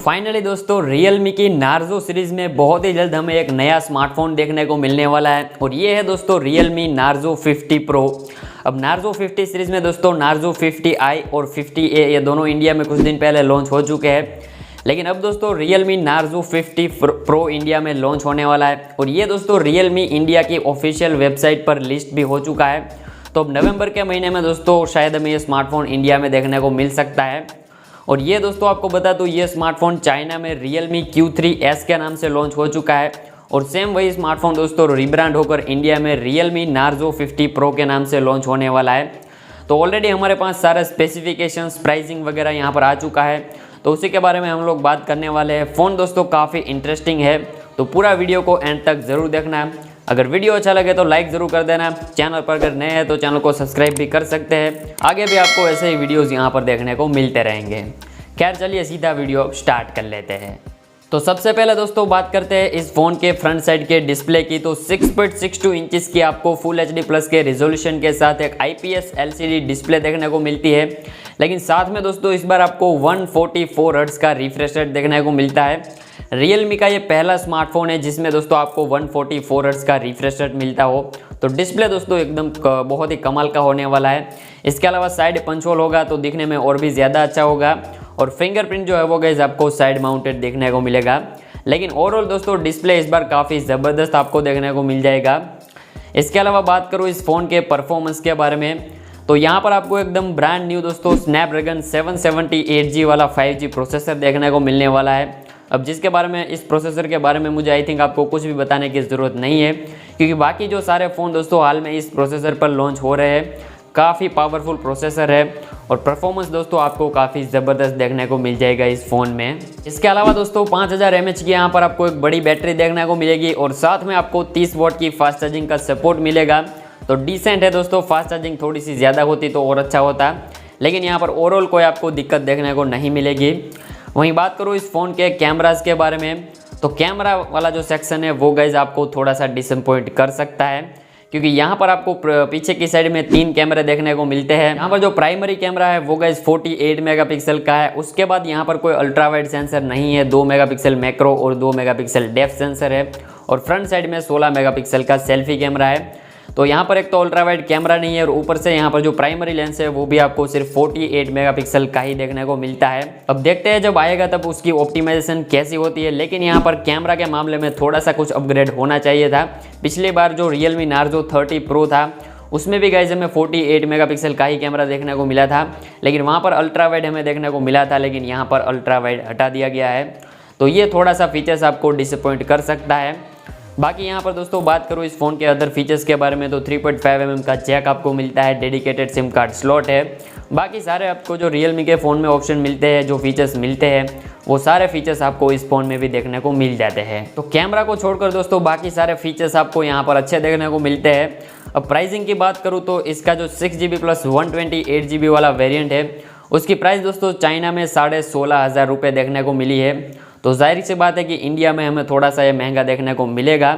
Finally दोस्तों Realme की Narzo series में बहुत ही जल्द हमें एक नया स्मार्टफोन देखने को मिलने वाला है और ये है दोस्तों Realme Narzo 50 Pro। अब Narzo 50 सीरीज में दोस्तों Narzo 50i और 50a ये दोनों इंडिया में कुछ दिन पहले लॉन्च हो चुके हैं, लेकिन अब दोस्तों Realme Narzo 50 Pro इंडिया में लॉन्च होने वाला है और ये दोस्तों Realme इंडिया की ऑफिशियल वेबसाइट पर लिस्ट भी हो चुका है। तो अब नवंबर के महीने में दोस्तों शायद हमें ये स्मार्टफोन इंडिया में देखने को मिल सकता है। और ये दोस्तों आपको बता दूं ये स्मार्टफोन चाइना में Realme Q3S के नाम से लॉन्च हो चुका है और सेम वही स्मार्टफोन दोस्तों रिब्रांड होकर इंडिया में Realme Narzo 50 Pro के नाम से लॉन्च होने वाला है। तो ऑलरेडी हमारे पास सारे स्पेसिफिकेशंस, प्राइसिंग वगैरह यहाँ पर आ चुका है, तो उसी के बारे में हम लोग बात करने वाले हैं। फ़ोन दोस्तों काफ़ी इंटरेस्टिंग है, तो पूरा वीडियो को एंड तक ज़रूर देखना है। अगर वीडियो अच्छा लगे तो लाइक ज़रूर कर देना। चैनल पर अगर नए हैं तो चैनल को सब्सक्राइब भी कर सकते हैं। आगे भी आपको ऐसे ही वीडियोज़ यहाँ पर देखने को मिलते रहेंगे। खैर चलिए सीधा वीडियो स्टार्ट कर लेते हैं। तो सबसे पहले दोस्तों बात करते हैं इस फ़ोन के फ्रंट साइड के डिस्प्ले की। तो 6.62 इंचेस की आपको फुल HD प्लस के रिजोल्यूशन के साथ एक IPS LCD डिस्प्ले देखने को मिलती है, लेकिन साथ में दोस्तों इस बार आपको 144 हर्ट्ज का रिफ्रेश रेट देखने को मिलता है। Realme का ये पहला स्मार्टफोन है जिसमें दोस्तों आपको 144 हर्ट्ज का रिफ्रेश रेट मिलता हो। तो डिस्प्ले दोस्तों एकदम बहुत ही कमाल का होने वाला है। इसके अलावा साइड पंच होल होगा तो दिखने में और भी ज़्यादा अच्छा होगा और फिंगरप्रिंट जो है वो गाइस आपको साइड माउंटेड देखने को मिलेगा। लेकिन ओवरऑल दोस्तों डिस्प्ले इस बार काफ़ी ज़बरदस्त आपको देखने को मिल जाएगा। इसके अलावा बात करूँ इस फ़ोन के परफॉर्मेंस के बारे में, तो यहाँ पर आपको एकदम ब्रांड न्यू दोस्तों स्नैपड्रैगन 778G वाला 5G प्रोसेसर देखने को मिलने वाला है। अब जिसके बारे में इस प्रोसेसर के बारे में मुझे आई थिंक आपको कुछ भी बताने की ज़रूरत नहीं है, क्योंकि बाकी जो सारे फ़ोन दोस्तों हाल में इस प्रोसेसर पर लॉन्च हो रहे हैं। काफ़ी पावरफुल प्रोसेसर है और परफॉर्मेंस दोस्तों आपको काफ़ी ज़बरदस्त देखने को मिल जाएगा इस फ़ोन में। इसके अलावा दोस्तों 5000 mAh की यहाँ पर आपको एक बड़ी बैटरी देखने को मिलेगी और साथ में आपको 30 वॉट की फास्ट चार्जिंग का सपोर्ट मिलेगा। तो डिसेंट है दोस्तों, फास्ट चार्जिंग थोड़ी सी ज़्यादा होती तो और अच्छा होता, लेकिन यहाँ पर ओवरऑल कोई आपको दिक्कत देखने को नहीं मिलेगी। वहीं बात करूँ इस फ़ोन के कैमरास के बारे में, तो कैमरा वाला जो सेक्शन है वो गाइज आपको थोड़ा सा डिसअपॉइंट कर सकता है, क्योंकि यहाँ पर आपको पीछे की साइड में 3 कैमरे देखने को मिलते हैं। यहाँ पर जो प्राइमरी कैमरा है वो गाइज 48 मेगापिक्सल का है। उसके बाद यहाँ पर कोई अल्ट्रा वाइड सेंसर नहीं है, 2 मेगापिक्सल मैक्रो और 2 मेगापिक्सल डेप्थ सेंसर है और फ्रंट साइड में 16 मेगापिक्सल का सेल्फी कैमरा है। तो यहाँ पर एक तो अल्ट्रा वाइड कैमरा नहीं है और ऊपर से यहाँ पर जो प्राइमरी लेंस है वो भी आपको सिर्फ 48 मेगापिक्सल का ही देखने को मिलता है। अब देखते हैं जब आएगा तब उसकी ऑप्टिमाइजेशन कैसी होती है, लेकिन यहाँ पर कैमरा के मामले में थोड़ा सा कुछ अपग्रेड होना चाहिए था। पिछली बार जो Realme Narzo 30 Pro था उसमें भी गाइस हमें 48 मेगापिक्सल का ही कैमरा देखने को मिला था, लेकिन वहाँ पर अल्ट्रा वाइड हमें देखने को मिला था, लेकिन यहाँ पर अल्ट्रा वाइड हटा दिया गया है। तो ये थोड़ा सा फीचर्स आपको डिसअपॉइंट कर सकता है। बाकी यहाँ पर दोस्तों बात करूँ इस फ़ोन के अदर फीचर्स के बारे में, तो 3.5 mm का जैक आपको मिलता है, डेडिकेटेड सिम कार्ड स्लॉट है। बाकी सारे आपको जो Realme के फ़ोन में ऑप्शन मिलते हैं, जो फीचर्स मिलते हैं, वो सारे फीचर्स आपको इस फ़ोन में भी देखने को मिल जाते हैं। तो कैमरा को छोड़कर दोस्तों बाकी सारे फीचर्स आपको यहाँ पर अच्छे देखने को मिलते हैं। अब प्राइसिंग की बात करूँ तो इसका जो 6GB प्लस 128GB वाला वेरियंट है उसकी प्राइस दोस्तों चाइना में 16,500 रुपये देखने को मिली है। तो जाहिर सी बात है कि इंडिया में हमें थोड़ा सा ये महंगा देखने को मिलेगा।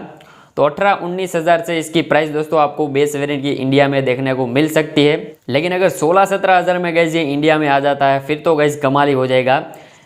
तो 18-19 हज़ार से इसकी प्राइस दोस्तों आपको बेस वेरिएंट की इंडिया में देखने को मिल सकती है, लेकिन अगर 16-17 हज़ार में गैस ये इंडिया में आ जाता है फिर तो गैस कमाल ही हो जाएगा।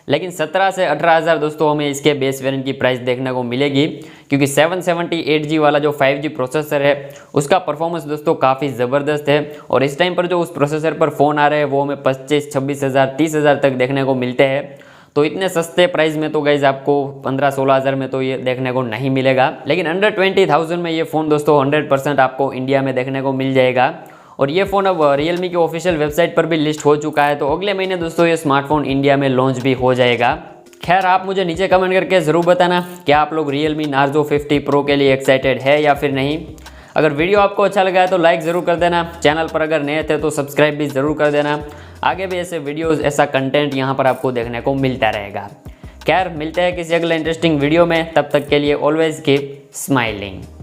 लेकिन 17 से 18 हज़ार दोस्तों हमें इसके बेस वेरिएंट की प्राइस देखने को मिलेगी, क्योंकि 778G वाला जो 5G प्रोसेसर है उसका परफॉर्मेंस दोस्तों काफ़ी ज़बरदस्त है और इस टाइम पर जो उस प्रोसेसर पर फ़ोन आ रहे हैं वो हमें 25-26 हज़ार 30 हज़ार तक देखने को मिलते हैं। तो इतने सस्ते प्राइस में तो गाइज आपको 15-16 हज़ार में तो ये देखने को नहीं मिलेगा, लेकिन अंडर 20,000 में ये फ़ोन दोस्तों 100% आपको इंडिया में देखने को मिल जाएगा। और ये फ़ोन अब Realme की ऑफिशियल वेबसाइट पर भी लिस्ट हो चुका है, तो अगले महीने दोस्तों ये स्मार्टफोन इंडिया में लॉन्च भी हो जाएगा। खैर आप मुझे नीचे कमेंट करके ज़रूर बताना क्या आप लोग Realme Narzo 50 Pro के लिए एक्साइटेड है या फिर नहीं। अगर वीडियो आपको अच्छा लगा है तो लाइक ज़रूर कर देना। चैनल पर अगर नए थे तो सब्सक्राइब भी ज़रूर कर देना। आगे भी ऐसे वीडियोस, ऐसा कंटेंट यहाँ पर आपको देखने को मिलता रहेगा। खैर मिलते हैं किसी अगले इंटरेस्टिंग वीडियो में, तब तक के लिए ऑलवेज कीप स्माइलिंग।